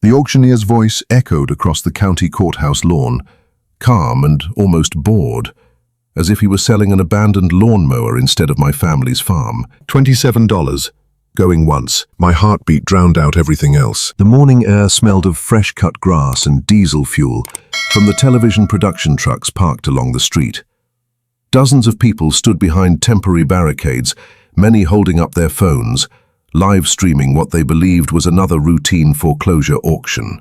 The auctioneer's voice echoed across the county courthouse lawn, calm and almost bored, as if he were selling an abandoned lawnmower instead of my family's farm. $27. Going once. My heartbeat drowned out everything else. The morning air smelled of fresh-cut grass and diesel fuel from the television production trucks parked along the street. Dozens of people stood behind temporary barricades, many holding up their phones, live streaming what they believed was another routine foreclosure auction.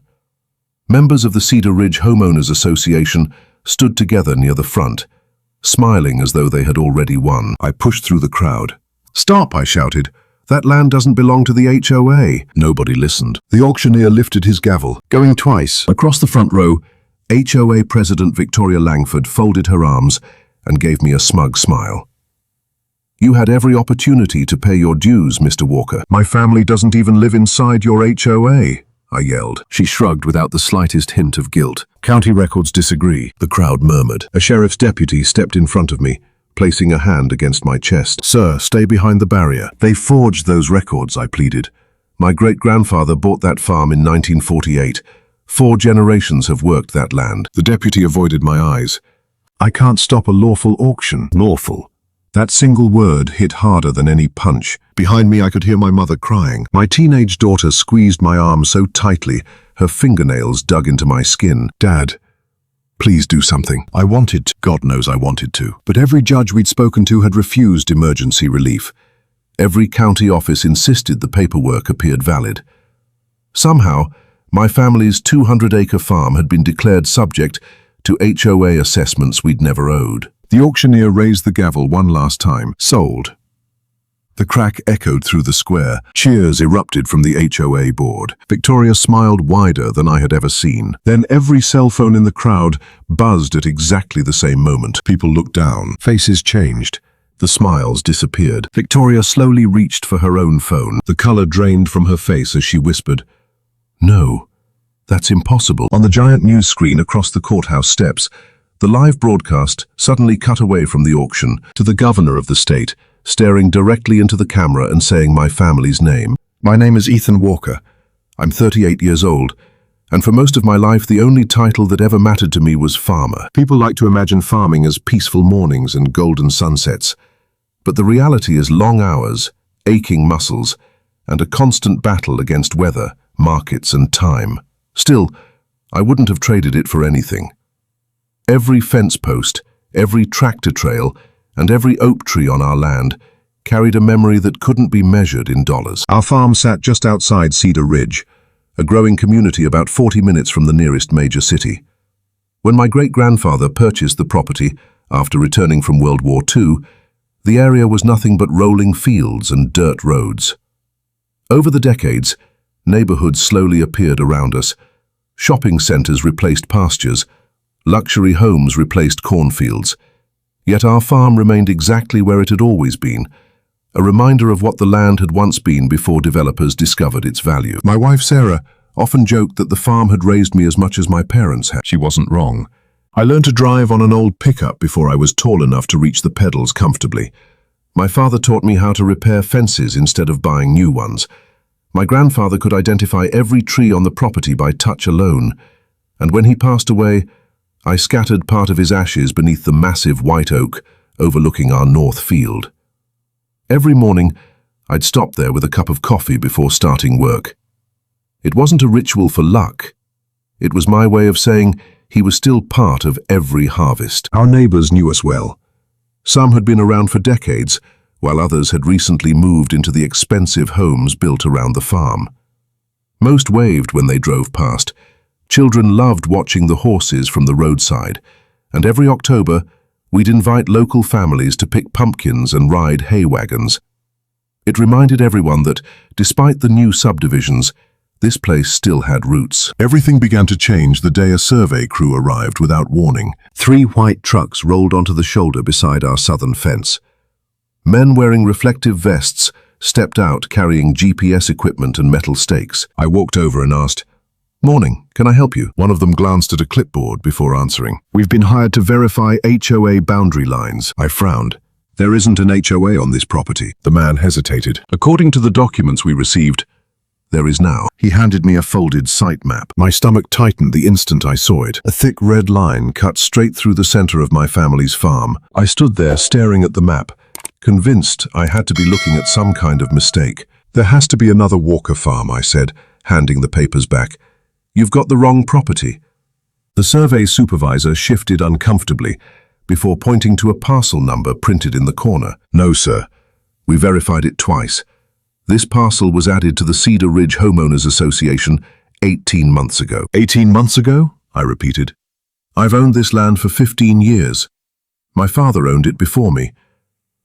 Members of the Cedar Ridge Homeowners Association stood together near the front, smiling as though they had already won. I pushed through the crowd. "Stop!" I shouted. "That land doesn't belong to the HOA." Nobody listened. The auctioneer lifted his gavel. Going twice. Across the front row, HOA President Victoria Langford folded her arms and gave me a smug smile. "You had every opportunity to pay your dues, Mr. Walker." "My family doesn't even live inside your HOA," I yelled. She shrugged without the slightest hint of guilt. "County records disagree," the crowd murmured. A sheriff's deputy stepped in front of me, placing a hand against my chest. "Sir, stay behind the barrier." "They forged those records," I pleaded. "My great-grandfather bought that farm in 1948. 4 generations have worked that land." The deputy avoided my eyes. "I can't stop a lawful auction." Lawful. That single word hit harder than any punch. Behind me I could hear my mother crying. My teenage daughter squeezed my arm so tightly, her fingernails dug into my skin. "Dad, please do something." I wanted to. God knows I wanted to. But every judge we'd spoken to had refused emergency relief. Every county office insisted the paperwork appeared valid. Somehow, my family's 200-acre farm had been declared subject to HOA assessments we'd never owed. The auctioneer raised the gavel one last time. "Sold." The crack echoed through the square. Cheers erupted from the HOA board. Victoria smiled wider than I had ever seen. Then every cell phone in the crowd buzzed at exactly the same moment. People looked down. Faces changed. The smiles disappeared. Victoria slowly reached for her own phone. The color drained from her face as she whispered, "No, that's impossible." On the giant news screen across the courthouse steps, the live broadcast suddenly cut away from the auction to the governor of the state, staring directly into the camera and saying my family's name. "My name is Ethan Walker. I'm 38 years old, and for most of my life the only title that ever mattered to me was farmer." People like to imagine farming as peaceful mornings and golden sunsets, but the reality is long hours, aching muscles, and a constant battle against weather, markets and time. Still, I wouldn't have traded it for anything. Every fence post, every tractor trail, and every oak tree on our land carried a memory that couldn't be measured in dollars. Our farm sat just outside Cedar Ridge, a growing community about 40 minutes from the nearest major city. When my great-grandfather purchased the property after returning from World War II, the area was nothing but rolling fields and dirt roads. Over the decades, neighborhoods slowly appeared around us. Shopping centers replaced pastures, luxury homes replaced cornfields. Yet our farm remained exactly where it had always been, a reminder of what the land had once been before developers discovered its value. My wife Sarah often joked that the farm had raised me as much as my parents had. She wasn't wrong. I learned to drive on an old pickup before I was tall enough to reach the pedals comfortably. My father taught me how to repair fences instead of buying new ones. My grandfather could identify every tree on the property by touch alone, and when he passed away, I scattered part of his ashes beneath the massive white oak overlooking our north field. Every morning, I'd stop there with a cup of coffee before starting work. It wasn't a ritual for luck. It was my way of saying he was still part of every harvest. Our neighbors knew us well. Some had been around for decades, while others had recently moved into the expensive homes built around the farm. Most waved when they drove past. Children loved watching the horses from the roadside, and every October, we'd invite local families to pick pumpkins and ride hay wagons. It reminded everyone that, despite the new subdivisions, this place still had roots. Everything began to change the day a survey crew arrived without warning. 3 white trucks rolled onto the shoulder beside our southern fence. Men wearing reflective vests stepped out carrying GPS equipment and metal stakes. I walked over and asked, "Morning, can I help you?" One of them glanced at a clipboard before answering. "We've been hired to verify HOA boundary lines." I frowned. "There isn't an HOA on this property." The man hesitated. "According to the documents we received, there is now. He handed me a folded site map. My stomach tightened the instant I saw it. A thick red line cut straight through the center of my family's farm. I stood there staring at the map, convinced I had to be looking at some kind of mistake. There has to be another Walker farm, I said, handing the papers back. You've got the wrong property. The survey supervisor shifted uncomfortably before pointing to a parcel number printed in the corner. No, sir. We verified it twice. This parcel was added to the Cedar Ridge Homeowners Association 18 months ago. 18 months ago? I repeated. I've owned this land for 15 years. My father owned it before me.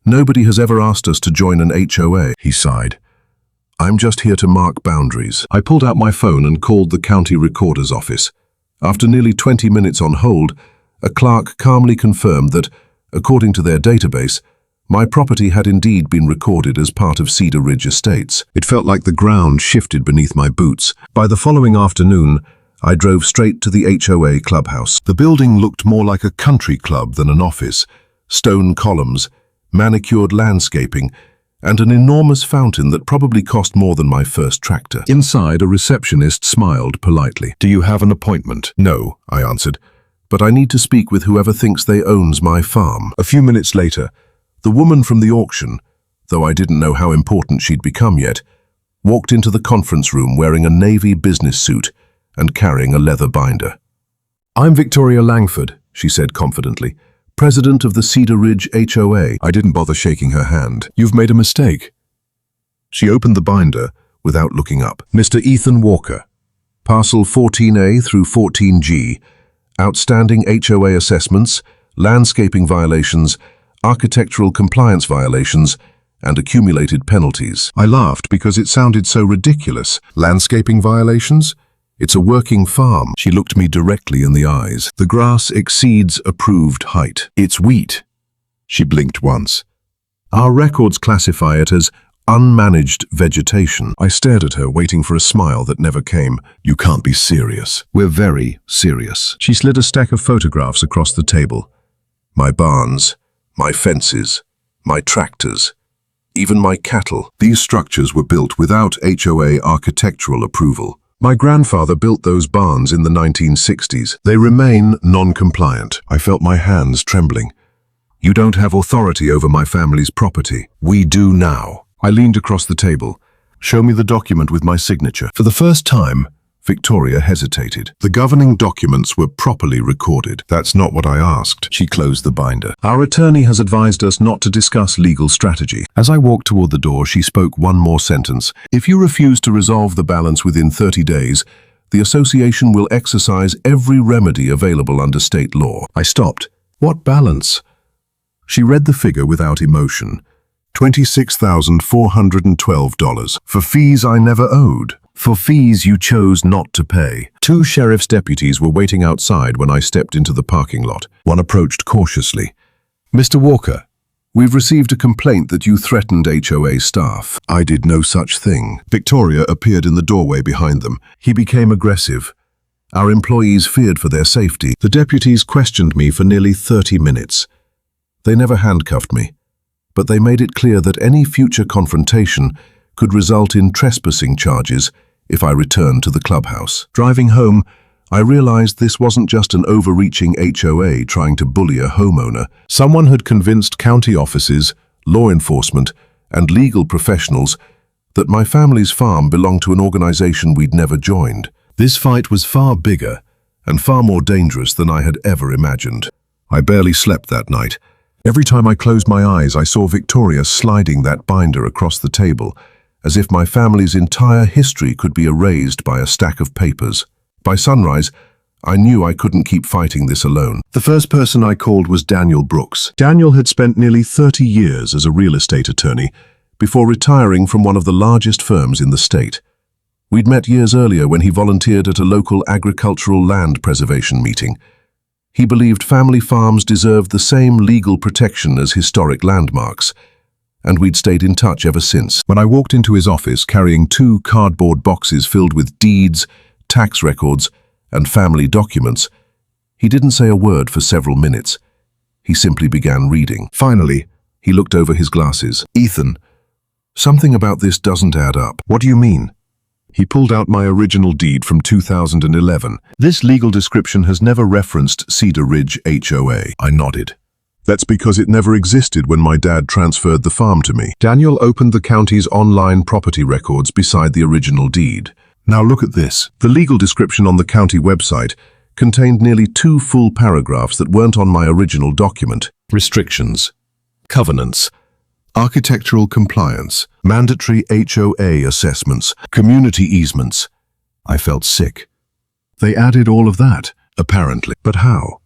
Nobody has ever asked us to join an HOA, he sighed. I'm just here to mark boundaries. I pulled out my phone and called the county recorder's office. After nearly 20 minutes on hold, a clerk calmly confirmed that, according to their database, my property had indeed been recorded as part of Cedar Ridge Estates. It felt like the ground shifted beneath my boots. By the following afternoon, I drove straight to the HOA clubhouse. The building looked more like a country club than an office. Stone columns, manicured landscaping, and an enormous fountain that probably cost more than my first tractor. Inside, a receptionist smiled politely. Do you have an appointment? No, I answered, but I need to speak with whoever thinks they owns my farm. A few minutes later, the woman from the auction, though I didn't know how important she'd become yet, walked into the conference room wearing a navy business suit and carrying a leather binder. I'm Victoria Langford, she said confidently, president of the Cedar Ridge HOA. I didn't bother shaking her hand. You've made a mistake. She opened the binder without looking up. Mr. Ethan Walker, parcel 14A through 14G, outstanding HOA assessments, landscaping violations, architectural compliance violations, and accumulated penalties. I laughed because it sounded so ridiculous. Landscaping violations? It's a working farm. She looked me directly in the eyes. The grass exceeds approved height. It's wheat. She blinked once. Our records classify it as unmanaged vegetation. I stared at her, waiting for a smile that never came. You can't be serious. We're very serious. She slid a stack of photographs across the table. My barns, my fences, my tractors, even my cattle. These structures were built without HOA architectural approval. My grandfather built those barns in the 1960s. They remain non-compliant. I felt my hands trembling. You don't have authority over my family's property. We do now. I leaned across the table. Show me the document with my signature. For the first time, Victoria hesitated. The governing documents were properly recorded. That's not what I asked. She closed the binder. Our attorney has advised us not to discuss legal strategy. As I walked toward the door, she spoke one more sentence. If you refuse to resolve the balance within 30 days, the association will exercise every remedy available under state law. I stopped. What balance? She read the figure without emotion. $26,412 for fees I never owed. For fees you chose not to pay. 2 sheriff's deputies were waiting outside when I stepped into the parking lot. One approached cautiously. Mr. Walker, we've received a complaint that you threatened HOA staff. I did no such thing. Victoria appeared in the doorway behind them. He became aggressive. Our employees feared for their safety. The deputies questioned me for nearly 30 minutes. They never handcuffed me, but they made it clear that any future confrontation could result in trespassing charges if I returned to the clubhouse. Driving home, I realized this wasn't just an overreaching HOA trying to bully a homeowner. Someone had convinced county offices, law enforcement, and legal professionals that my family's farm belonged to an organization we'd never joined. This fight was far bigger and far more dangerous than I had ever imagined. I barely slept that night. Every time I closed my eyes, I saw Victoria sliding that binder across the table, as if my family's entire history could be erased by a stack of papers. By sunrise, I knew I couldn't keep fighting this alone. The first person I called was Daniel Brooks. Daniel had spent nearly 30 years as a real estate attorney before retiring from one of the largest firms in the state. We'd met years earlier when he volunteered at a local agricultural land preservation meeting. He believed family farms deserved the same legal protection as historic landmarks, and we'd stayed in touch ever since. When I walked into his office carrying 2 cardboard boxes filled with deeds, tax records, and family documents, he didn't say a word for several minutes. He simply began reading. Finally, he looked over his glasses. Ethan, something about this doesn't add up. What do you mean? He pulled out my original deed from 2011. This legal description has never referenced Cedar Ridge HOA. I nodded. That's because it never existed when my dad transferred the farm to me. Daniel opened the county's online property records beside the original deed. Now look at this. The legal description on the county website contained nearly 2 full paragraphs that weren't on my original document. Restrictions, covenants, architectural compliance, mandatory HOA assessments, community easements. I felt sick. They added all of that, apparently. But how?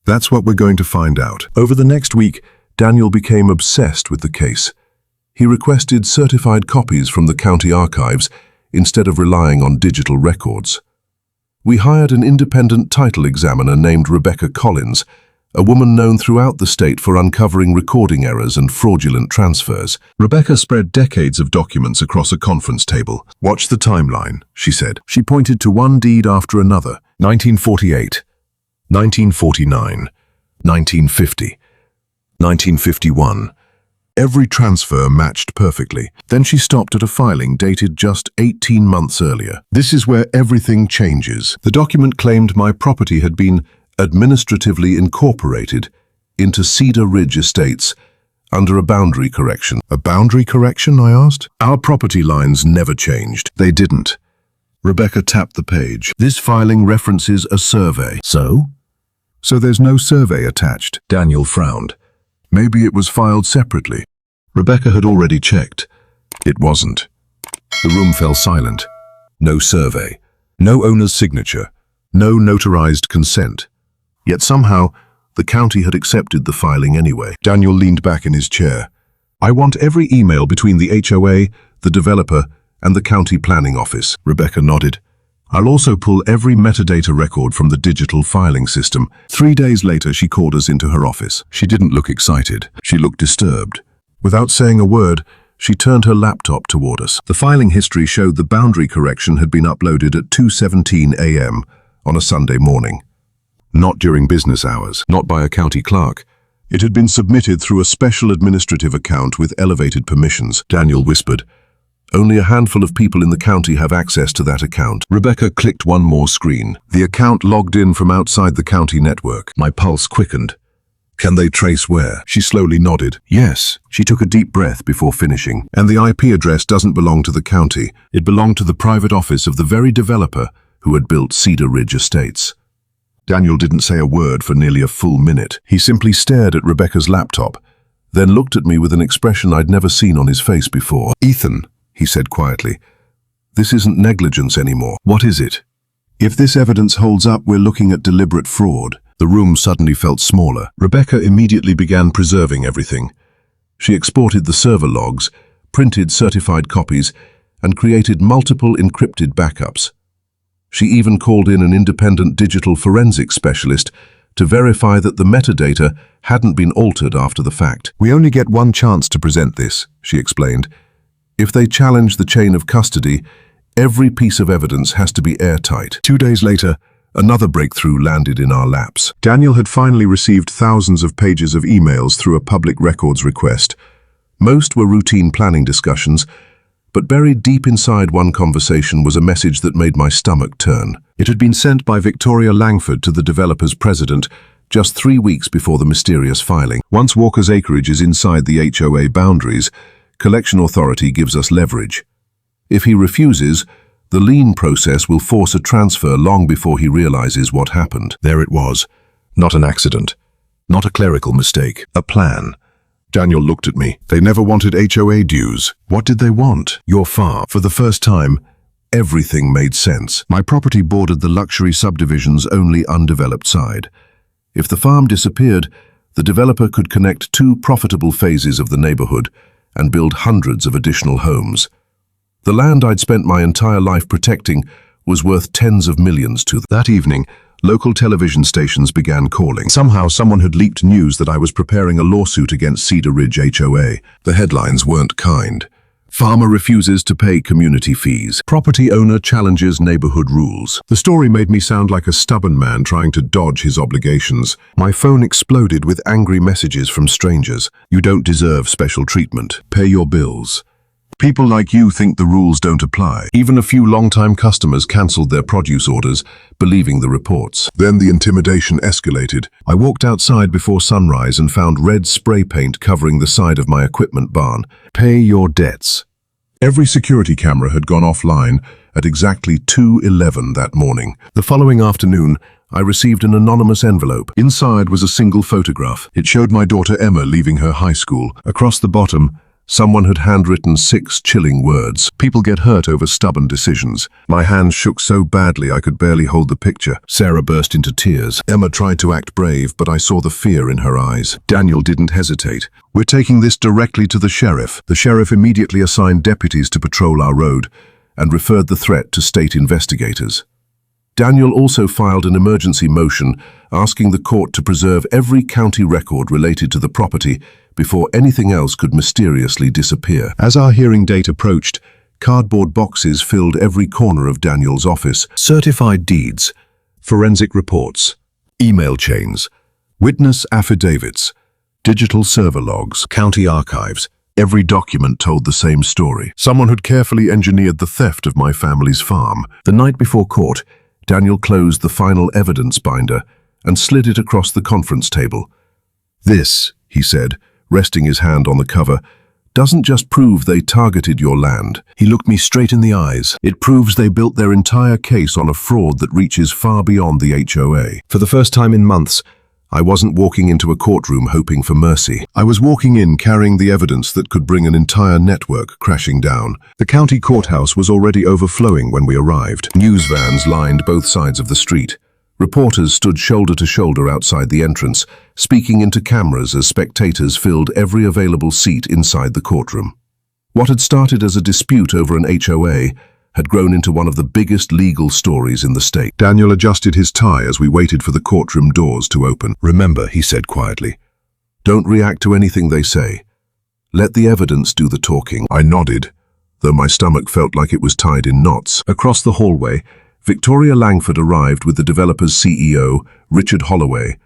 That's what we're going to find out. Over the next week, Daniel became obsessed with the case. He requested certified copies from the county archives instead of relying on digital records. We hired an independent title examiner named Rebecca Collins, a woman known throughout the state for uncovering recording errors and fraudulent transfers. Rebecca spread decades of documents across a conference table. "Watch the timeline," she said. She pointed to one deed after another. 1948, 1949, 1950, 1951. Every transfer matched perfectly. Then she stopped at a filing dated just 18 months earlier. This is where everything changes. The document claimed my property had been administratively incorporated into Cedar Ridge Estates under a boundary correction. A boundary correction, I asked? Our property lines never changed. They didn't. Rebecca tapped the page. This filing references a survey. So? So there's no survey attached. Daniel frowned. Maybe it was filed separately. Rebecca had already checked. It wasn't. The room fell silent. No survey. No owner's signature. No notarized consent. Yet somehow, the county had accepted the filing anyway. Daniel leaned back in his chair. "I want every email between the HOA, the developer, and the county planning office." Rebecca nodded. "I'll also pull every metadata record from the digital filing system." 3 days later, she called us into her office. She didn't look excited. She looked disturbed. Without saying a word, she turned her laptop toward us. The filing history showed the boundary correction had been uploaded at 2:17 a.m. on a Sunday morning. Not during business hours, not by a county clerk. It had been submitted through a special administrative account with elevated permissions. Daniel whispered, "Only a handful of people in the county have access to that account." Rebecca clicked one more screen. The account logged in from outside the county network. My pulse quickened. "Can they trace where?" She slowly nodded. "Yes." She took a deep breath before finishing. "And the IP address doesn't belong to the county. It belonged to the private office of the very developer who had built Cedar Ridge Estates." Daniel didn't say a word for nearly a full minute. He simply stared at Rebecca's laptop, then looked at me with an expression I'd never seen on his face before. "Ethan," he said quietly, "this isn't negligence anymore. What is it? If this evidence holds up, we're looking at deliberate fraud." The room suddenly felt smaller. Rebecca immediately began preserving everything. She exported the server logs, printed certified copies, and created multiple encrypted backups. She even called in an independent digital forensics specialist to verify that the metadata hadn't been altered after the fact. "We only get one chance to present this," she explained. "If they challenge the chain of custody, every piece of evidence has to be airtight." 2 days later, another breakthrough landed in our laps. Daniel had finally received thousands of pages of emails through a public records request. Most were routine planning discussions, but buried deep inside one conversation was a message that made my stomach turn. It had been sent by Victoria Langford to the developer's president just 3 weeks before the mysterious filing. "Once Walker's acreage is inside the HOA boundaries, collection authority gives us leverage. If he refuses, the lien process will force a transfer long before he realizes what happened." There it was. Not an accident. Not a clerical mistake. A plan. Daniel looked at me. "They never wanted HOA dues. What did they want? Your farm." For the first time, everything made sense. My property bordered the luxury subdivision's only undeveloped side. If the farm disappeared, the developer could connect 2 profitable phases of the neighborhood and build hundreds of additional homes. The land I'd spent my entire life protecting was worth tens of millions to them. That evening, local television stations began calling. Somehow someone had leaked news that I was preparing a lawsuit against Cedar Ridge HOA. The headlines weren't kind. "Farmer refuses to pay community fees. Property owner challenges neighborhood rules." The story made me sound like a stubborn man trying to dodge his obligations. My phone exploded with angry messages from strangers. "You don't deserve special treatment. Pay your bills." People like you think the rules don't apply. Even a few long-time customers cancelled their produce orders, believing the reports. Then the intimidation escalated. I walked outside before sunrise and found red spray paint covering the side of my equipment barn. Pay your debts. Every security camera had gone offline at exactly 2:11 that morning. The following afternoon, I received an anonymous envelope. Inside was a single photograph. It showed my daughter Emma leaving her high school. Across the bottom, someone had handwritten 6 chilling words. People get hurt over stubborn decisions. My hands shook so badly I could barely hold the picture. Sarah burst into tears. Emma tried to act brave, but I saw the fear in her eyes. Daniel didn't hesitate. We're taking this directly to the sheriff. The sheriff immediately assigned deputies to patrol our road and referred the threat to state investigators. Daniel also filed an emergency motion asking the court to preserve every county record related to the property before anything else could mysteriously disappear. As our hearing date approached, cardboard boxes filled every corner of Daniel's office. Certified deeds, forensic reports, email chains, witness affidavits, digital server logs, county archives. Every document told the same story. Someone had carefully engineered the theft of my family's farm. The night before court, Daniel closed the final evidence binder and slid it across the conference table. This, he said, resting his hand on the cover, doesn't just prove they targeted your land. He looked me straight in the eyes. It proves they built their entire case on a fraud that reaches far beyond the HOA. For the first time in months, I wasn't walking into a courtroom hoping for mercy. I was walking in carrying the evidence that could bring an entire network crashing down. The county courthouse was already overflowing when we arrived. News vans lined both sides of the street. Reporters stood shoulder to shoulder outside the entrance, speaking into cameras as spectators filled every available seat inside the courtroom. What had started as a dispute over an HOA had grown into one of the biggest legal stories in the state. Daniel adjusted his tie as we waited for the courtroom doors to open. Remember, he said quietly, don't react to anything they say. Let the evidence do the talking. I nodded, though my stomach felt like it was tied in knots. Across the hallway, Victoria Langford arrived with the developer's CEO, Richard Holloway,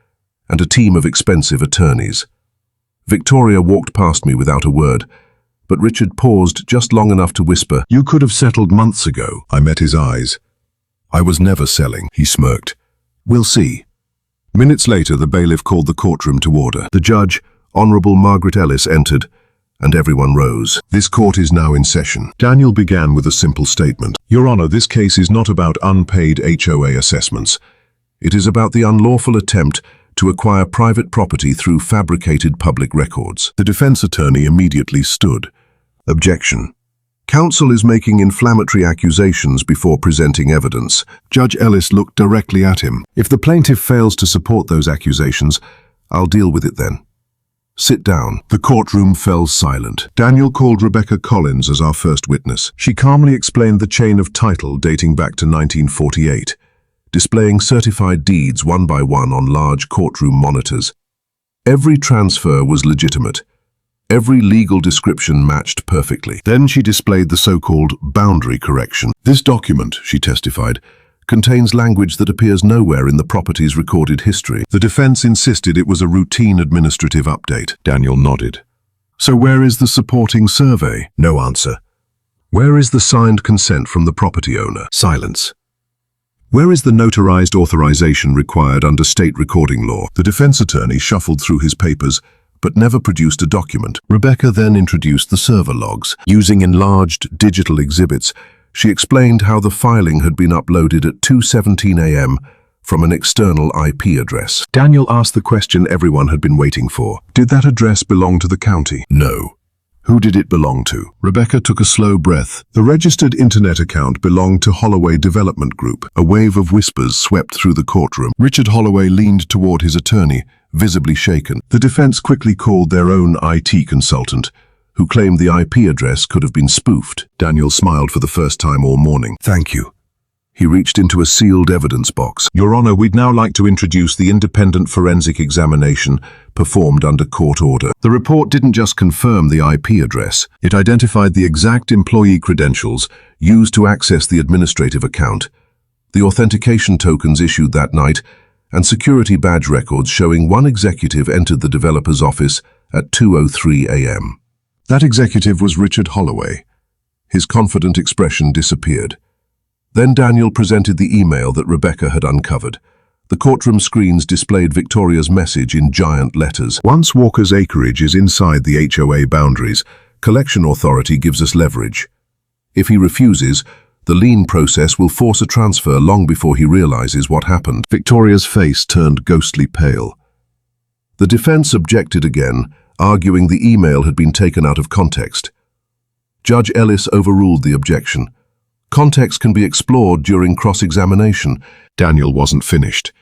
and a team of expensive attorneys. Victoria walked past me without a word, but Richard paused just long enough to whisper, "You could have settled months ago." I met his eyes. "I was never selling," he smirked. "We'll see." Minutes later, the bailiff called the courtroom to order. The judge, Honorable Margaret Ellis, entered, and everyone rose. "This court is now in session." Daniel began with a simple statement. "Your Honor, this case is not about unpaid HOA assessments. It is about the unlawful attempt to acquire private property through fabricated public records." The defense attorney immediately stood. Objection. Counsel is making inflammatory accusations before presenting evidence. Judge Ellis looked directly at him. "If the plaintiff fails to support those accusations, I'll deal with it then. Sit down." The courtroom fell silent. Daniel called Rebecca Collins as our first witness. She calmly explained the chain of title dating back to 1948. Displaying certified deeds one by one on large courtroom monitors. Every transfer was legitimate. Every legal description matched perfectly. Then she displayed the so-called boundary correction. "This document," she testified, "contains language that appears nowhere in the property's recorded history." The defense insisted it was a routine administrative update. Daniel nodded. "So where is the supporting survey?" No answer. "Where is the signed consent from the property owner?" Silence. "Where is the notarized authorization required under state recording law?" The defense attorney shuffled through his papers, but never produced a document. Rebecca then introduced the server logs. Using enlarged digital exhibits, she explained how the filing had been uploaded at 2:17 a.m. from an external IP address. Daniel asked the question everyone had been waiting for. Did that address belong to the county? No. Who did it belong to? Rebecca took a slow breath. The registered internet account belonged to Holloway Development Group. A wave of whispers swept through the courtroom. Richard Holloway leaned toward his attorney, visibly shaken. The defense quickly called their own IT consultant, who claimed the IP address could have been spoofed. Daniel smiled for the first time all morning. "Thank you." He reached into a sealed evidence box. "Your Honor, we'd now like to introduce the independent forensic examination performed under court order." The report didn't just confirm the IP address. It identified the exact employee credentials used to access the administrative account, the authentication tokens issued that night, and security badge records showing one executive entered the developer's office at 2:03 a.m. That executive was Richard Holloway, His confident expression disappeared. Then Daniel presented the email that Rebecca had uncovered. The courtroom screens displayed Victoria's message in giant letters. Once Walker's acreage is inside the HOA boundaries, collection authority gives us leverage. If he refuses, the lien process will force a transfer long before he realizes what happened. Victoria's face turned ghostly pale. The defense objected again, arguing the email had been taken out of context. Judge Ellis overruled the objection. Context can be explored during cross-examination. Daniel wasn't finished.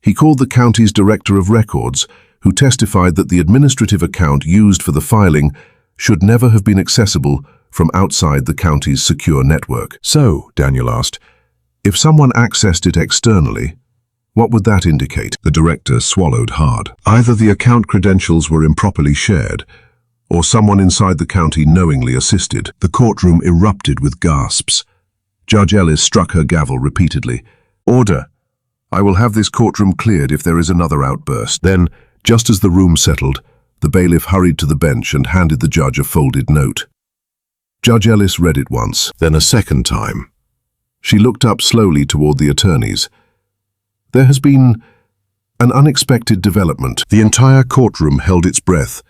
He called the county's director of records, who testified that the administrative account used for the filing should never have been accessible from outside the county's secure network. So, Daniel asked, if someone accessed it externally, what would that indicate? The director swallowed hard. Either the account credentials were improperly shared, or someone inside the county knowingly assisted. The courtroom erupted with gasps. Judge Ellis struck her gavel repeatedly. Order. I will have this courtroom cleared if there is another outburst. Then, just as the room settled, the bailiff hurried to the bench and handed the judge a folded note. Judge Ellis read it once, then a second time. She looked up slowly toward the attorneys. There has been an unexpected development. The entire courtroom held its breath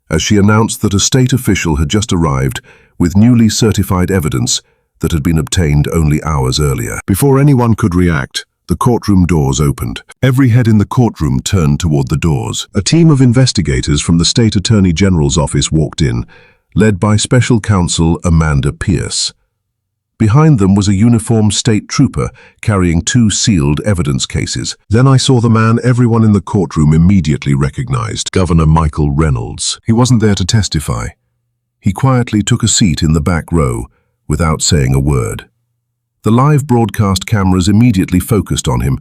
as she announced that a state official had just arrived with newly certified evidence that had been obtained only hours earlier. Before anyone could react, the courtroom doors opened. Every head in the courtroom turned toward the doors. A team of investigators from the State Attorney General's office walked in, led by Special Counsel Amanda Pierce. Behind them was a uniformed state trooper carrying 2 sealed evidence cases. Then I saw the man everyone in the courtroom immediately recognized, Governor Michael Reynolds. He wasn't there to testify. He quietly took a seat in the back row, without saying a word. The live broadcast cameras immediately focused on him,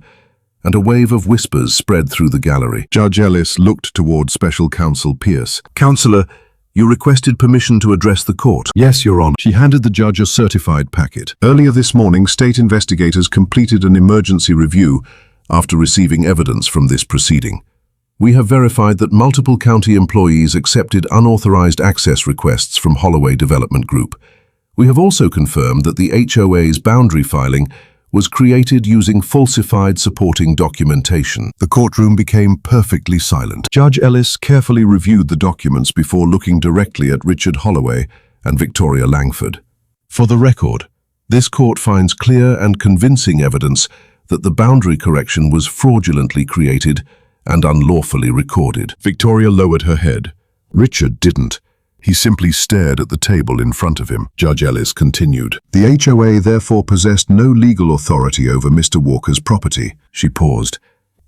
and a wave of whispers spread through the gallery. Judge Ellis looked toward Special Counsel Pierce. Counselor, you requested permission to address the court. Yes, Your Honor. She handed the judge a certified packet. Earlier this morning, state investigators completed an emergency review after receiving evidence from this proceeding. We have verified that multiple county employees accepted unauthorized access requests from Holloway Development Group. We have also confirmed that the HOA's boundary filing was created using falsified supporting documentation. The courtroom became perfectly silent. Judge Ellis carefully reviewed the documents before looking directly at Richard Holloway and Victoria Langford. For the record, this court finds clear and convincing evidence that the boundary correction was fraudulently created and unlawfully recorded. Victoria lowered her head. Richard didn't. He simply stared at the table in front of him. Judge Ellis continued. The HOA therefore possessed no legal authority over Mr. Walker's property. She paused.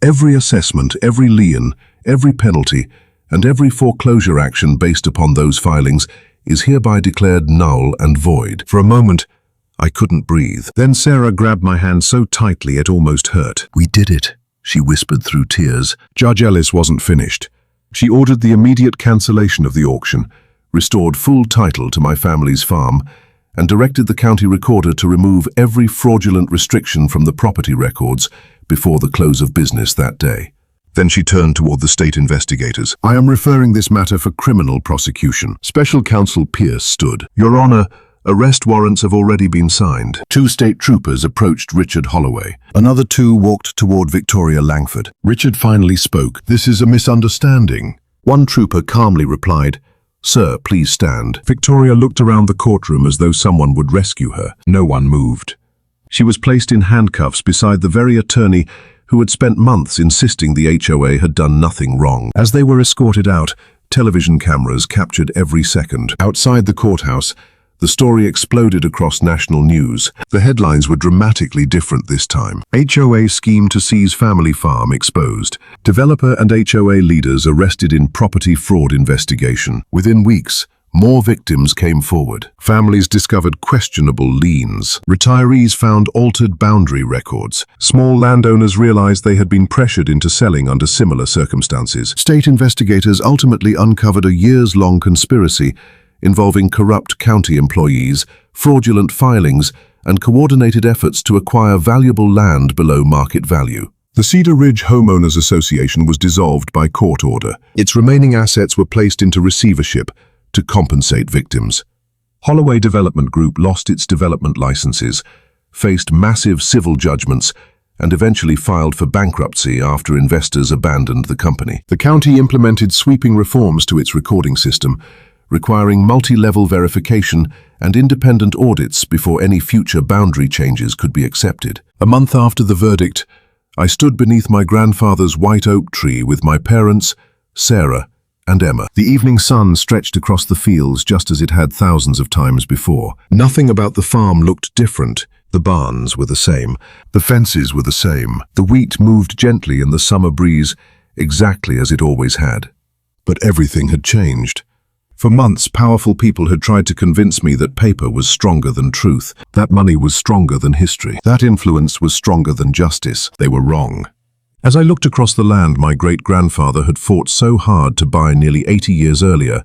Every assessment, every lien, every penalty, and every foreclosure action based upon those filings is hereby declared null and void. For a moment, I couldn't breathe. Then Sarah grabbed my hand so tightly it almost hurt. We did it, she whispered through tears. Judge Ellis wasn't finished. She ordered the immediate cancellation of the auction, restored full title to my family's farm, and directed the county recorder to remove every fraudulent restriction from the property records before the close of business that day. Then she turned toward the state investigators. I am referring this matter for criminal prosecution. Special Counsel Pierce stood. Your Honor, arrest warrants have already been signed. 2 state troopers approached Richard Holloway. Another 2 walked toward Victoria Langford. Richard finally spoke. This is a misunderstanding. One trooper calmly replied, Sir, please stand. Victoria looked around the courtroom as though someone would rescue her. No one moved. She was placed in handcuffs beside the very attorney who had spent months insisting the HOA had done nothing wrong. As they were escorted out, television cameras captured every second. Outside the courthouse, the story exploded across national news. The headlines were dramatically different this time. HOA scheme to seize family farm exposed. Developer and HOA leaders arrested in property fraud investigation. Within weeks, more victims came forward. Families discovered questionable liens. Retirees found altered boundary records. Small landowners realized they had been pressured into selling under similar circumstances. State investigators ultimately uncovered a years-long conspiracy involving corrupt county employees, fraudulent filings, and coordinated efforts to acquire valuable land below market value. The Cedar Ridge Homeowners Association was dissolved by court order. Its remaining assets were placed into receivership to compensate victims. Holloway Development Group lost its development licenses, faced massive civil judgments, and eventually filed for bankruptcy after investors abandoned the company. The county implemented sweeping reforms to its recording system, requiring multi-level verification and independent audits before any future boundary changes could be accepted. A month after the verdict, I stood beneath my grandfather's white oak tree with my parents, Sarah, and Emma. The evening sun stretched across the fields just as it had thousands of times before. Nothing about the farm looked different. The barns were the same. The fences were the same. The wheat moved gently in the summer breeze, exactly as it always had. But everything had changed. For months, powerful people had tried to convince me that paper was stronger than truth, that money was stronger than history, that influence was stronger than justice. They were wrong. As I looked across the land my great-grandfather had fought so hard to buy nearly 80 years earlier,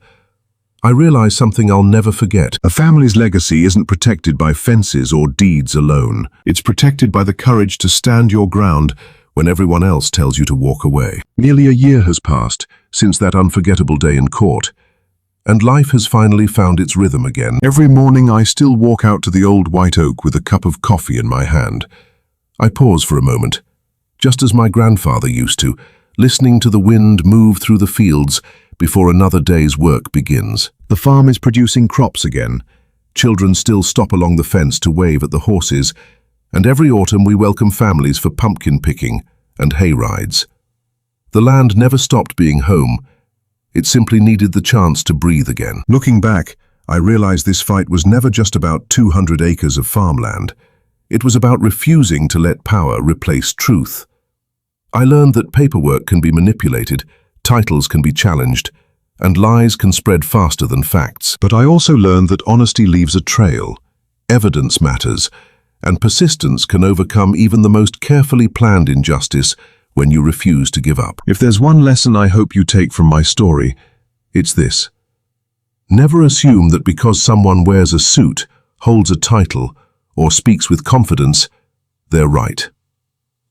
I realized something I'll never forget. A family's legacy isn't protected by fences or deeds alone. It's protected by the courage to stand your ground when everyone else tells you to walk away. Nearly a year has passed since that unforgettable day in court, and life has finally found its rhythm again. Every morning I still walk out to the old white oak with a cup of coffee in my hand. I pause for a moment, just as my grandfather used to, listening to the wind move through the fields before another day's work begins. The farm is producing crops again. Children still stop along the fence to wave at the horses, and every autumn we welcome families for pumpkin picking and hay rides. The land never stopped being home. It simply needed the chance to breathe again. Looking back, I realized this fight was never just about 200 acres of farmland. It was about refusing to let power replace truth. I learned that paperwork can be manipulated, titles can be challenged, and lies can spread faster than facts. But I also learned that honesty leaves a trail, evidence matters, and persistence can overcome even the most carefully planned injustice when you refuse to give up. If there's one lesson I hope you take from my story, it's this. Never assume that because someone wears a suit, holds a title, or speaks with confidence, they're right.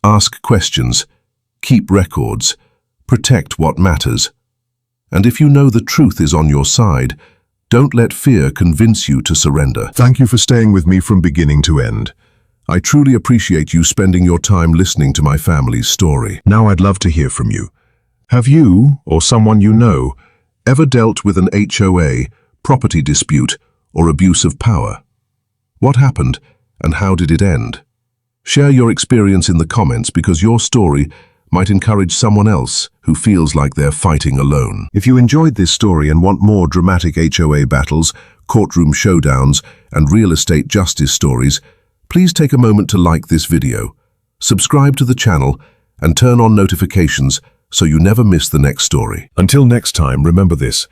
Ask questions, keep records, protect what matters. And if you know the truth is on your side, don't let fear convince you to surrender. Thank you for staying with me from beginning to end. I truly appreciate you spending your time listening to my family's story. Now I'd love to hear from you. Have you, or someone you know, ever dealt with an HOA, property dispute, or abuse of power? What happened, and how did it end? Share your experience in the comments because your story might encourage someone else who feels like they're fighting alone. If you enjoyed this story and want more dramatic HOA battles, courtroom showdowns, and real estate justice stories, please take a moment to like this video, subscribe to the channel, and turn on notifications so you never miss the next story. Until next time, remember this.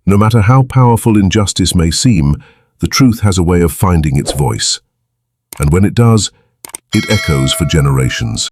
No matter how powerful injustice may seem, the truth has a way of finding its voice. And when it does, it echoes for generations.